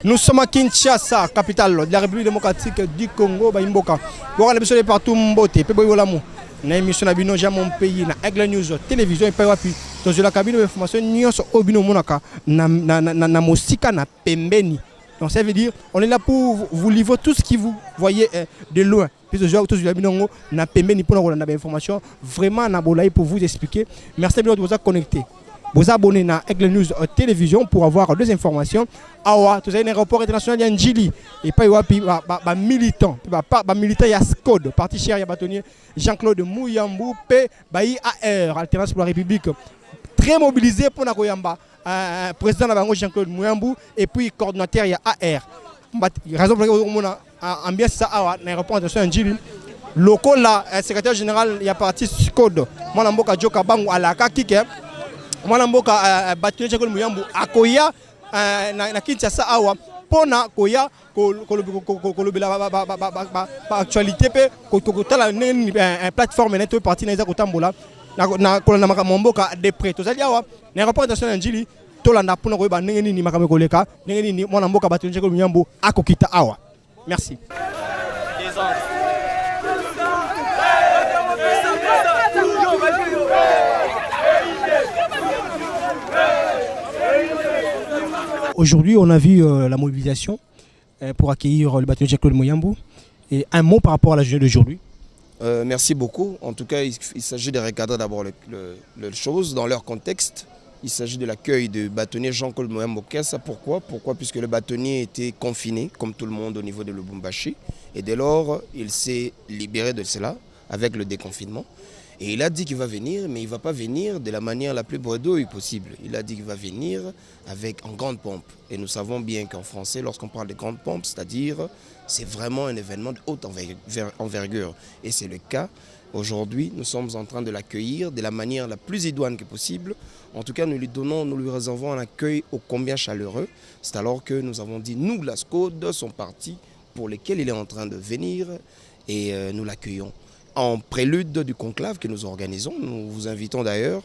Nous sommes à Kinshasa, capitale de la République démocratique du Congo. Baimboka. Vous avez besoin de partout mbote. Pe boy wolamu. Na émission na bino ja mon pays na Aigle News télévision et pa wapi. Dans la cabine d'information nyonso obino monaka na mosika na pembeni. Donc ça veut dire on est là pour vous livrer tout ce qui vous voyez de loin. Puis je joue tous les binongo na pembeni pour nous donner des informations vraiment na bolai pour vous expliquer. Merci de vous connecter. Vous abonnez à Aigle News télévision pour avoir des informations. Awa, tout ça, un aéroport international de Njili. Et pas un militant. Militant, il y a SCOD, parti cher, il y a bâtonnier Jean-Claude Mouyambou, PAR, Alternance pour la République. Très mobilisé pour Nakoyamba. Président de Jean-Claude Mouyambou et puis coordinateur, il y a AR. Raison pour laquelle on a ambiance ça à l'aéroport international de Njili. Local là, secrétaire général, il y a parti SCOD. Moi, je suis Joka Bangu à la Kake. Moi namboka bâtonnier Jean-Claude Mouyambou akoya na Kinshasa awa pona koya kolobela actualité pe kotala une plateforme net parti na za kotambola na kolanda makambo mboka de près tozali awa na rapport international Njili tolanda pona koyeba ndenge nini makambo koleka ndenge nini mwana mboka bâtonnier Jean-Claude Mouyambou akokita awa. Merci. Aujourd'hui, on a vu la mobilisation pour accueillir le bâtonnier Jean-Claude Mouyambou. Et un mot par rapport à la journée d'aujourd'hui. Merci beaucoup. En tout cas, il s'agit de recadrer d'abord les choses dans leur contexte. Il s'agit de l'accueil du bâtonnier Jean-Claude Mouyambou Kiassa. Pourquoi? Puisque le bâtonnier était confiné, comme tout le monde, au niveau de Lubumbashi. Et dès lors, il s'est libéré de cela avec le déconfinement. Et il a dit qu'il va venir, mais il ne va pas venir de la manière la plus bredouille possible. Il a dit qu'il va venir avec en grande pompe. Et nous savons bien qu'en français, lorsqu'on parle de grande pompe, c'est-à-dire c'est vraiment un événement de haute envergure. Et c'est le cas. Aujourd'hui, nous sommes en train de l'accueillir de la manière la plus idoine que possible. En tout cas, nous lui réservons un accueil ô combien chaleureux. C'est alors que nous avons dit, nous, la SCOD, sont partis pour lesquels il est en train de venir et nous l'accueillons. En prélude du conclave que nous organisons, nous vous invitons d'ailleurs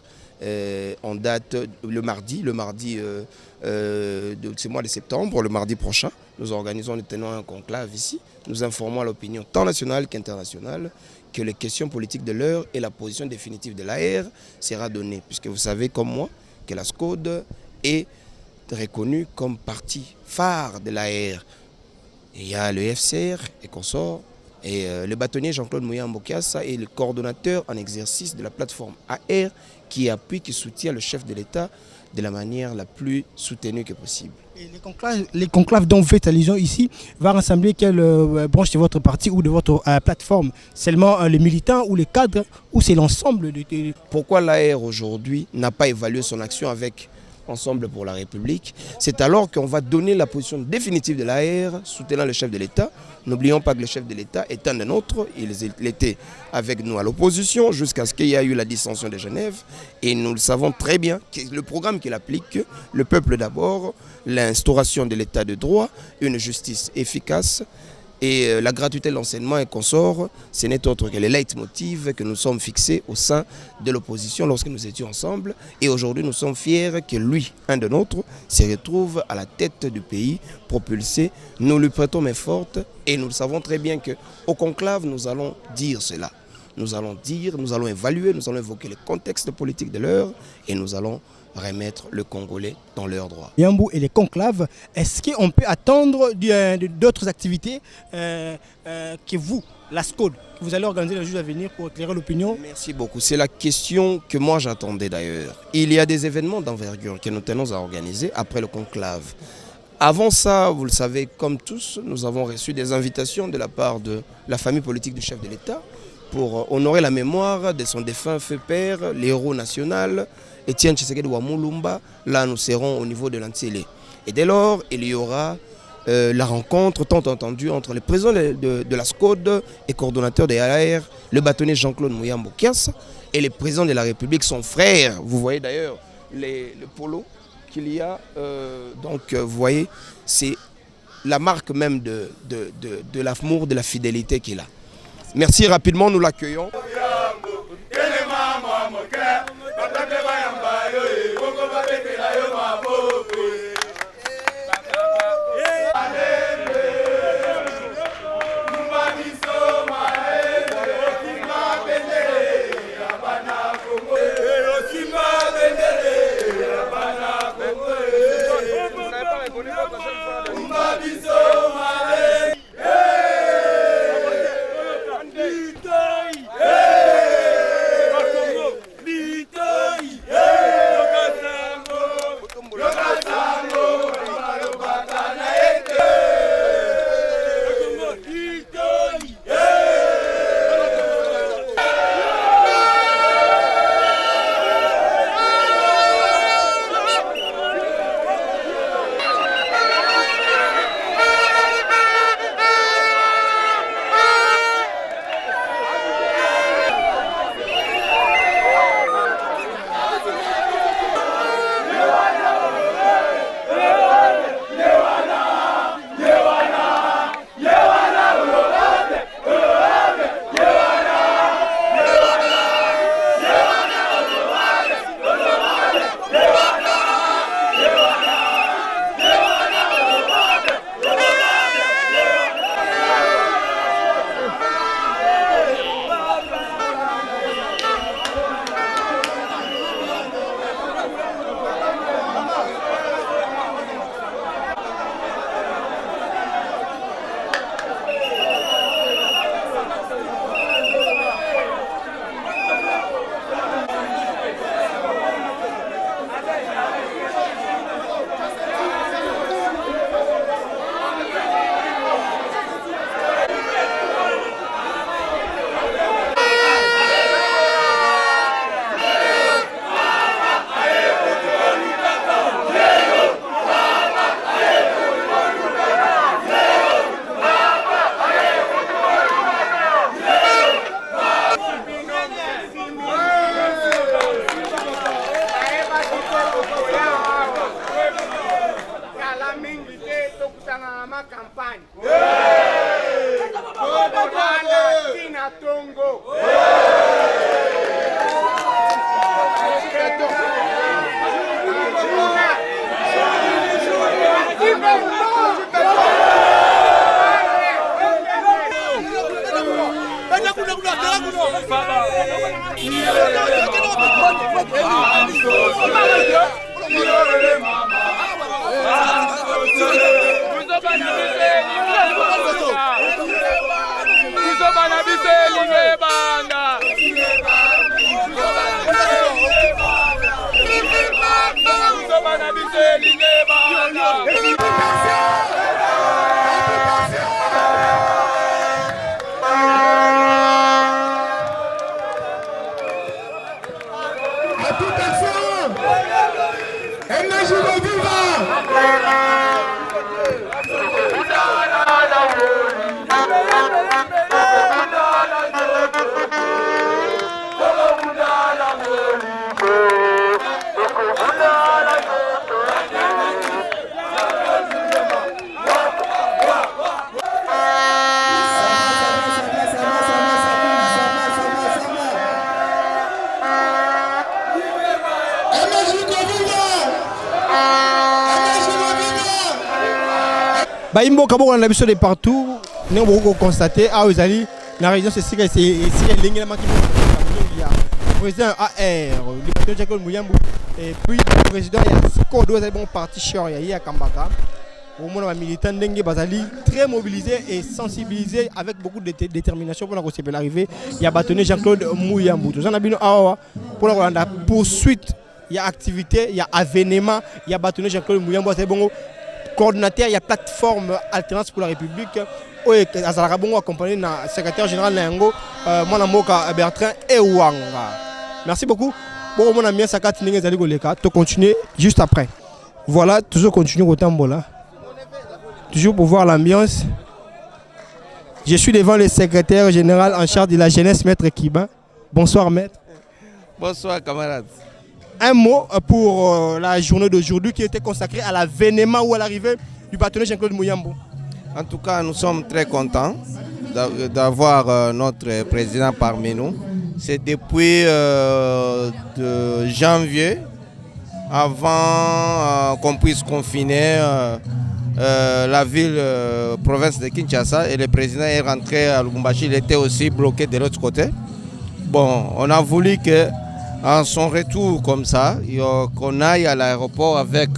en date le mardi de ce mois de septembre, le mardi prochain. Nous tenons un conclave ici. Nous informons à l'opinion tant nationale qu'internationale que les questions politiques de l'heure et la position définitive de l'AR sera donnée. Puisque vous savez comme moi que la SCOD est reconnue comme parti phare de l'AR. Il y a le FCR et consorts. Et le bâtonnier Jean-Claude Mouyambou Kiassa est le coordonnateur en exercice de la plateforme AR qui appuie, qui soutient le chef de l'État de la manière la plus soutenue que possible. Et les conclaves dont vous faites allusion ici va rassembler quelle branche de votre parti ou de votre plateforme? Seulement les militants ou les cadres ou c'est l'ensemble de... Pourquoi l'AR aujourd'hui n'a pas évalué son action avec Ensemble pour la République? C'est alors qu'on va donner la position définitive de l'AR soutenant le chef de l'État. N'oublions pas que le chef de l'État est un des nôtres. Il était avec nous à l'opposition jusqu'à ce qu'il y ait eu la dissension de Genève. Et nous le savons très bien, que le programme qu'il applique, le peuple d'abord, l'instauration de l'État de droit, une justice efficace, et la gratuité de l'enseignement et consort, ce n'est autre que les leitmotivs que nous sommes fixés au sein de l'opposition lorsque nous étions ensemble. Et aujourd'hui, nous sommes fiers que lui, un de nôtres, se retrouve à la tête du pays, propulsé. Nous lui prêtons main forte et nous savons très bien qu'au conclave, nous allons dire cela. Nous allons dire, nous allons évaluer, nous allons évoquer le contexte politique de l'heure et nous allons remettre le Congolais dans leurs droits. Yambou et les conclaves, est-ce qu'on peut attendre d'autres activités que vous, la SCOD, que vous allez organiser le jour à venir pour éclairer l'opinion? Merci beaucoup. C'est la question que moi j'attendais d'ailleurs. Il y a des événements d'envergure que nous tenons à organiser après le conclave. Avant ça, vous le savez, comme tous, nous avons reçu des invitations de la part de la famille politique du chef de l'État pour honorer la mémoire de son défunt feu père, l'héros national, Etienne Tshisekedi Wamulumba. Là, nous serons au niveau de l'Antilé. Et dès lors, il y aura la rencontre tant entendue entre le président de la SCOD et coordonnateur de l'AR, le bâtonnier Jean-Claude Mouyambou Kiassa, et le président de la République, son frère. Vous voyez d'ailleurs le polo qu'il y a. Donc, vous voyez, c'est la marque même de l'amour, de la fidélité qu'il a. Merci, rapidement, nous l'accueillons. Baimbo Kabo on a l'habitude de partout, nous avons constaté à Ozali, la région c'est il y a le président AR, le président Jacob Mouyambou, et puis le président Kodo est bon parti chez à Kambaka. Au moins les militants Dengue Bazali très mobilisés et sensibilisés avec beaucoup de détermination pour l'arrivée. Il y a bâtonné Jean-Claude Mouyambou. Tout ça pour la poursuite, il y a activité, il y a avènement, il y a bâtonné Jean-Claude Mouyambou, c'est bon. Coordinateur, il y a plateforme Alternance pour la République. Azalakabongo accompagné le secrétaire général Nango, Monamoka Bertrand et Ouanga. Merci beaucoup. Bon, mon ami Sakati Ningezali Goleka, tu continues juste après. Voilà, toujours continuer au Tambola. Toujours pour voir l'ambiance. Je suis devant le secrétaire général en charge de la jeunesse, Maître Kiba. Bonsoir, Maître. Bonsoir, camarades. Un mot pour la journée d'aujourd'hui qui était consacrée à l'avènement ou à l'arrivée du bâtonnier Jean-Claude Mouyambou. En tout cas, nous sommes très contents d'avoir notre président parmi nous. C'est depuis de janvier, avant qu'on puisse confiner la ville, province de Kinshasa, et le président est rentré à Lubumbashi. Il était aussi bloqué de l'autre côté. Bon, on a voulu que en son retour comme ça, qu'on aille à l'aéroport avec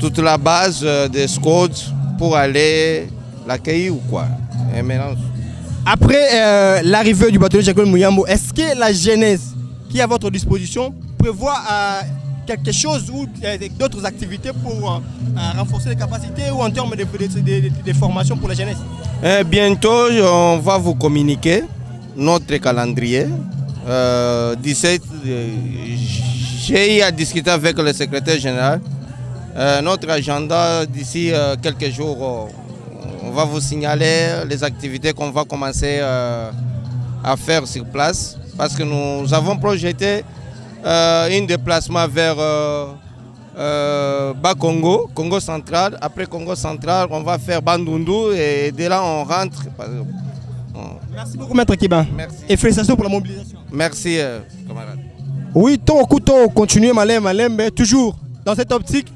toute la base des scouts pour aller l'accueillir ou quoi. Et maintenant, Après l'arrivée du bâtonnier Jean-Claude Muyambo, est-ce que la jeunesse qui est à votre disposition prévoit quelque chose ou d'autres activités pour renforcer les capacités ou en termes de formation pour la jeunesse? Bientôt, on va vous communiquer notre calendrier. 17, j'ai eu à discuter avec le secrétaire général. Notre agenda d'ici quelques jours, on va vous signaler les activités qu'on va commencer à faire sur place. Parce que nous avons projeté un déplacement vers Bas-Congo, Congo central. Après Congo central, on va faire Bandundu et de là on rentre. Merci beaucoup, Maître Kiba. Merci. Et félicitations pour la mobilisation. Merci, camarade. Oui, ton couteau continue, Malem, mais toujours dans cette optique.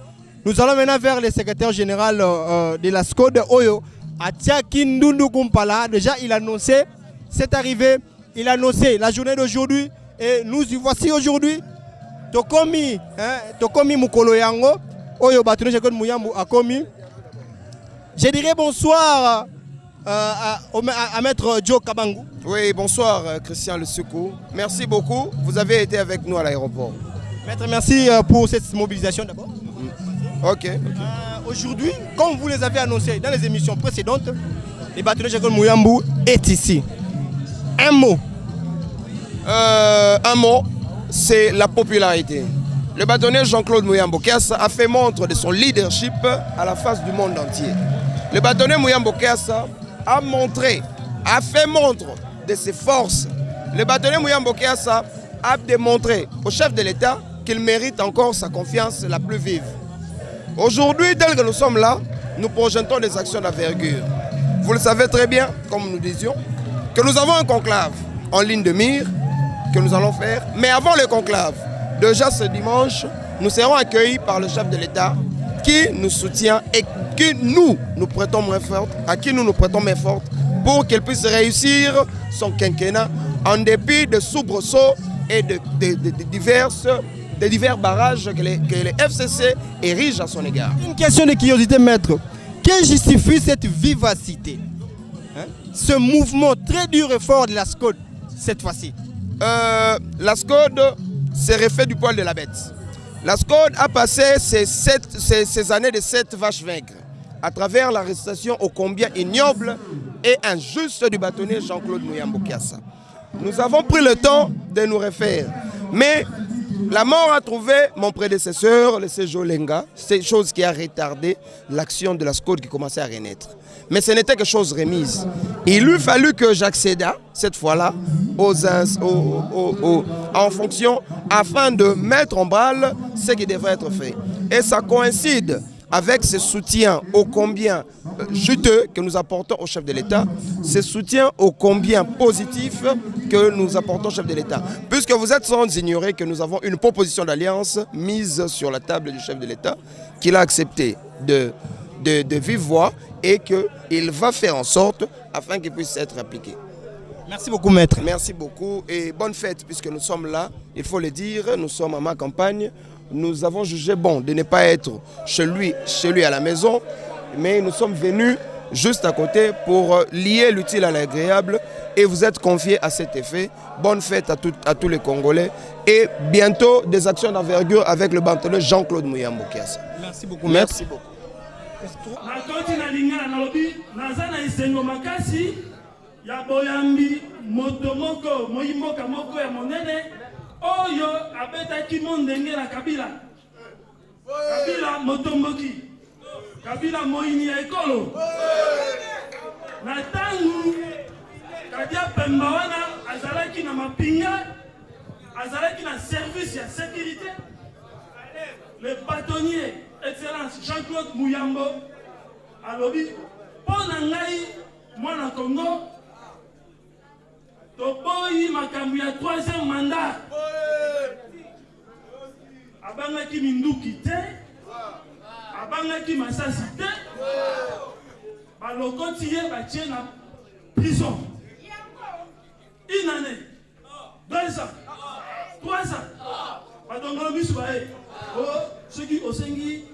Nous allons maintenant vers le secrétaire général de la SCOD, Oyo. Atia Kindundu Kumpala, déjà il a annoncé cette arrivée, il a annoncé la journée d'aujourd'hui et nous y voici aujourd'hui. Tokomi Mukolo Yango, Oyo Batoune Jean-Claude Muyambo a commis. Je dirais bonsoir à Maître Joe Kabangou. Oui, bonsoir Christian Le Secours. Merci beaucoup, vous avez été avec nous à l'aéroport. Maître, merci pour cette mobilisation d'abord. Ok. Aujourd'hui, comme vous les avez annoncé dans les émissions précédentes, le bâtonnier Jean-Claude Muyambo est ici. Un mot. C'est la popularité. Le bâtonnier Jean-Claude Muyambo Kiassa a fait montre de son leadership à la face du monde entier. Le bâtonnier Muyambo Kiassa a fait montre de ses forces. Le bâtonnier Muyambo Kiassa a démontré au chef de l'État qu'il mérite encore sa confiance la plus vive. Aujourd'hui, tel que nous sommes là, nous projetons des actions d'envergure. Vous le savez très bien, comme nous disions, que nous avons un conclave en ligne de mire que nous allons faire. Mais avant le conclave, déjà ce dimanche, nous serons accueillis par le chef de l'État qui nous soutient et qui nous prêtons main forte, à qui nous prêtons main forte pour qu'il puisse réussir son quinquennat en dépit de soubresauts et de divers barrages que les FCC érigent à son égard. Une question de curiosité, maître. Qu'est-ce qui justifie cette vivacité, ce mouvement très dur et fort de la SCOD cette fois-ci? La SCOD s'est refait du poil de la bête. La SCOD a passé ces années de 7 vaches maigres à travers l'arrestation ô combien ignoble et injuste du bâtonnier Jean-Claude Muyambo Kiassa. Nous avons pris le temps de nous refaire, mais la mort a trouvé mon prédécesseur, le Séjo Lenga. C'est chose qui a retardé l'action de la SCOD qui commençait à renaître. Mais ce n'était que chose remise. Il eût fallu que j'accède cette fois-là en fonction afin de mettre en balle ce qui devrait être fait. Et ça coïncide avec ce soutien ô combien juteux que nous apportons au chef de l'État, ce soutien ô combien positif que nous apportons au chef de l'État. Puisque vous êtes sans ignorer que nous avons une proposition d'alliance mise sur la table du chef de l'État, qu'il a accepté de vive voix et qu'il va faire en sorte afin qu'il puisse être appliqué. Merci beaucoup, maître. Merci beaucoup et bonne fête puisque nous sommes là, il faut le dire, nous sommes à ma campagne. Nous avons jugé bon de ne pas être chez lui à la maison, mais nous sommes venus juste à côté pour lier l'utile à l'agréable et vous êtes confiés à cet effet. Bonne fête à tous les Congolais et bientôt des actions d'envergure avec le bâtonnier Jean-Claude Muyambo Kiassa. Merci beaucoup, maître. Merci beaucoup. Oyo abetaki mondenge na Kabila. Kabila motomboki. Kabila moini ya ekolo. Na tangu Kadia Pemba wana azalaki na mapinga, azalaki na service ya sécurité. Le bâtonnier excellence Jean-Claude Muyambo alobi pona ngai mwana Congo Toboyi makambu ya 3e mandat. Abangaki Minduki te, abangaki Masasi te, balokoti ye batie na prison. Une année, 2 ans, 3 ans. Badongolo biso bae. Oh, ceux qui osengi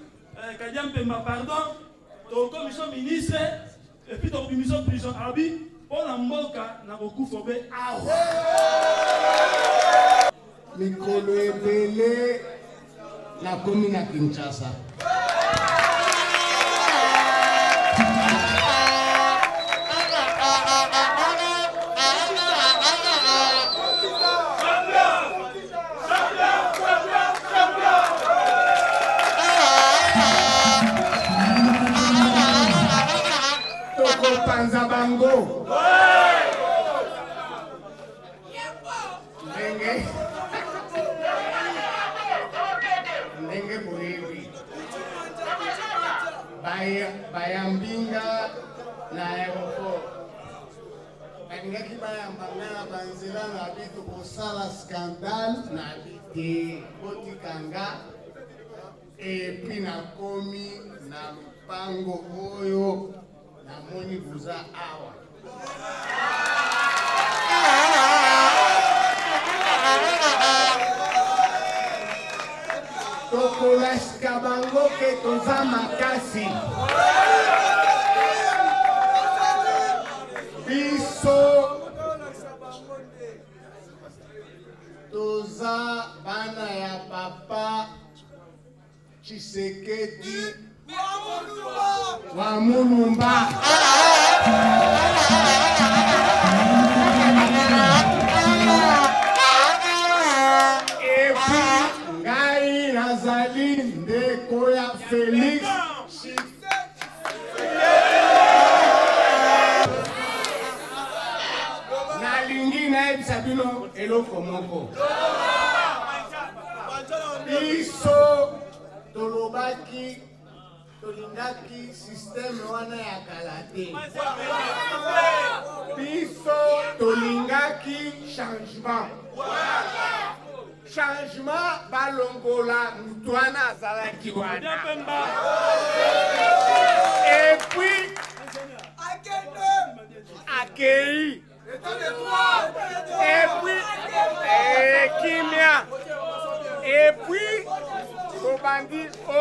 Kadiam Pemba, pardon, ton commission ministre, et puis ton commission prison Abi, pour la Mboka, n'a beaucoup fobé. Mikolo ebele la commune à Kinshasa. Toko Panzabango. Ndenge boyebi bayambinga na aéroport balingaki bayambanga na banzela na bitu kosala scandale na bite botikanga epi nakomi na lupango oyo namoni buza awa tokolashika bango ke toza makasi biso toza bana ya papa Tshisekedi wa Mulumba nazali ndeko ya Félix nalingi nayebisa bino eloko moko biso tolobaki tolingaki systeme wana ya kala te biso tolingaki changement changement balongola mutwana azalaki wana et puis akei et puis kimia et puis kobandi on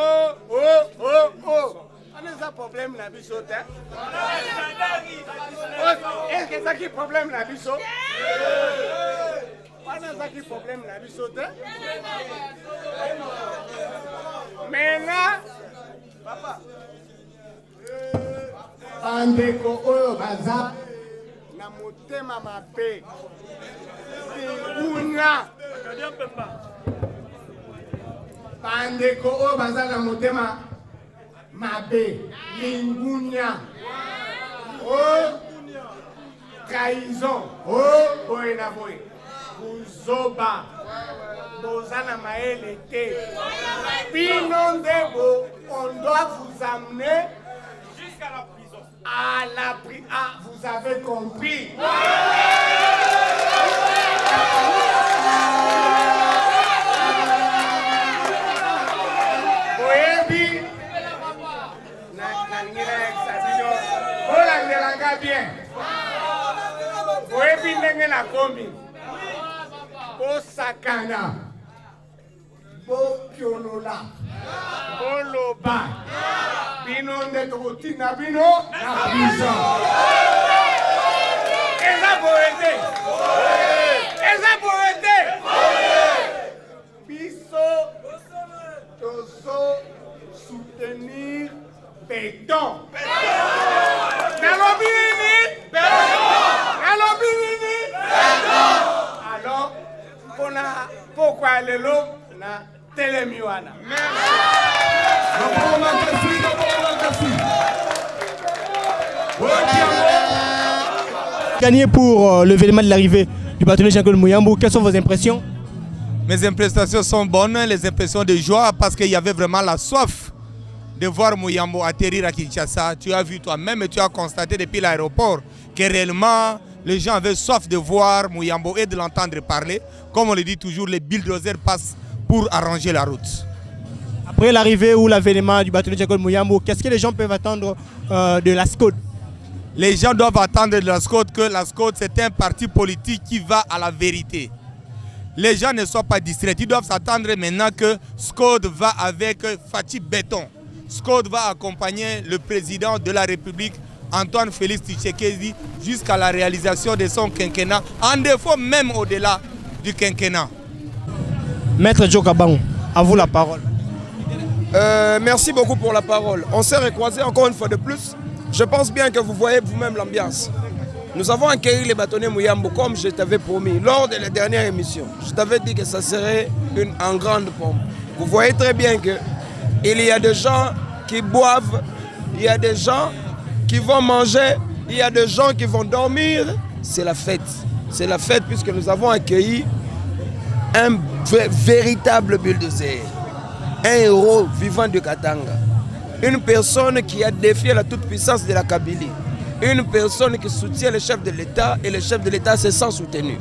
a un problème na biso te est-ce que ça qui problème na biso Panazaki problème na biso te. Maintenant, papa. Bandeko oyo baza na motema mabe. Unya. Bandeko oyo baza na motema mabe. Lingunya. Oh, trahison. Oh, boy na boy. Buzoba Bozana Maël était Pinon Debo, on doit vous amener jusqu'à la prison. À la prison. Ah, vous avez compris. Boyebi Olangelanga bien. Boyebi ndenge na komi. Osakana, Bokionola, Boloba, Binonde Totina Bino, la prison. Eza poété. Eza poété. Biso, Tozo, soutenir béton. Nalobini, Nalobini, alors, pourquoi le lot na telemiwana. Gagné pour l'événement de l'arrivée du bâtonnier Jean-Claude Mouyambou, quelles sont vos impressions? Mes impressions sont bonnes, les impressions de joie parce qu'il y avait vraiment la soif de voir Mouyambou atterrir à Kinshasa. Tu as vu toi-même et tu as constaté depuis l'aéroport que réellement les gens avaient soif de voir Mouyambou et de l'entendre parler. Comme on le dit toujours, les bulldozers passent pour arranger la route. Après l'arrivée ou l'avènement du bâtonnier Jean-Claude Mouyambou, qu'est-ce que les gens peuvent attendre de la SCODE? Les gens doivent attendre de la SCODE que la SCODE c'est un parti politique qui va à la vérité. Les gens ne soient pas distraits. Ils doivent s'attendre maintenant que SCODE va avec Fatih Béton SCODE va accompagner le président de la République, Antoine Félix Tshisekedi, jusqu'à la réalisation de son quinquennat, en défaut même au-delà du quinquennat. Maître Djokabang, à vous la parole. Merci beaucoup pour la parole. On s'est recroisés encore une fois de plus. Je pense bien que vous voyez vous-même l'ambiance. Nous avons accueilli les bâtonniers Mouyambo comme je t'avais promis lors de la dernière émission. Je t'avais dit que ça serait en grande pompe. Vous voyez très bien qu'il y a des gens qui boivent, il y a des gens qui vont manger, il y a des gens qui vont dormir. C'est la fête. C'est la fête puisque nous avons accueilli un véritable bulldozer, un héros vivant de Katanga, une personne qui a défié la toute-puissance de la Kabylie, une personne qui soutient le chef de l'État et le chef de l'État se sent soutenu.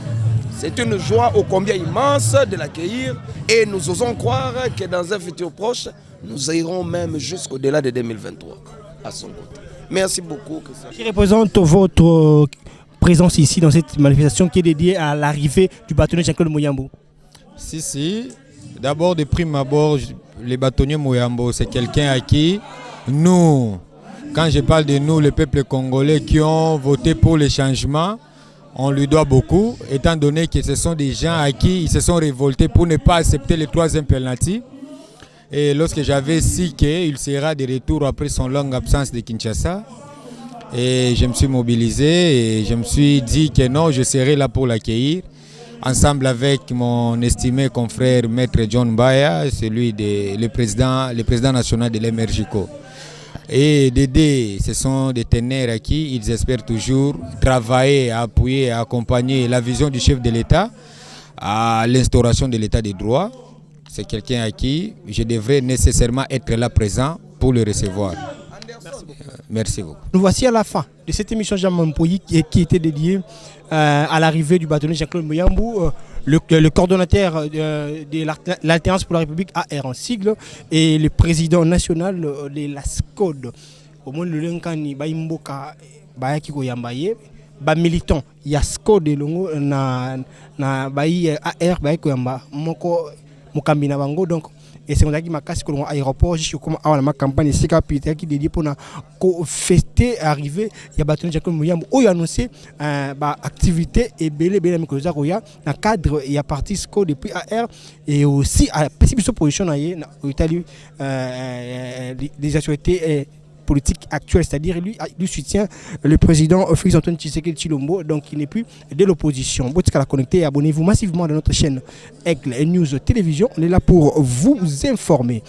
C'est une joie ô combien immense de l'accueillir et nous osons croire que dans un futur proche, nous irons même jusqu'au-delà de 2023 à son côté. Merci beaucoup. Qui représente votre présence ici dans cette manifestation qui est dédiée à l'arrivée du bâtonnier Jean-Claude Mouyambo? Si. D'abord, de prime abord, les bâtonniers Mouyambo, c'est quelqu'un à qui nous, quand je parle de nous, le peuple congolais qui ont voté pour le changement, on lui doit beaucoup, étant donné que ce sont des gens à qui ils se sont révoltés pour ne pas accepter le troisième penalty. Et lorsque j'avais su qu'il sera de retour après son longue absence de Kinshasa, et je me suis mobilisé et je me suis dit que non, je serai là pour l'accueillir. Ensemble avec mon estimé confrère Maître John Baya, le président national de l'Emergico. Et Dédé, ce sont des ténèbres à qui ils espèrent toujours travailler, appuyer, accompagner la vision du chef de l'État à l'instauration de l'État de droit. C'est quelqu'un à qui je devrais nécessairement être là présent pour le recevoir. Merci beaucoup. Nous voici à la fin de cette émission Jean Mampoyi qui était dédiée à l'arrivée du bâtonnier Jean-Claude Mouyambo, le coordonnateur de l'Alliance pour la République AR en sigle et le président national de la SCODE. Au moins le Lenkani Baimboka Bayakiko Yambaye, militant ya SCODE longo na Bayi AR Bayako Yamba moko mukambina bango donc. Et c'est comme ça que je suis à l'aéroport, je suis à la campagne qui est dédiée pour fêter l'arrivée de bâtonnier Jean-Claude Mouyambo. Il a annoncé activité et belle dans le cadre de la partie SCO depuis AR et aussi à la position en Italie des actualités politiques actuelles, c'est-à-dire lui soutient le président Félix Antoine Tshisekedi Tshilombo, donc il n'est plus de l'opposition. Vous êtes connecté et abonnez-vous massivement à notre chaîne Aigle News Télévision. On est là pour vous informer.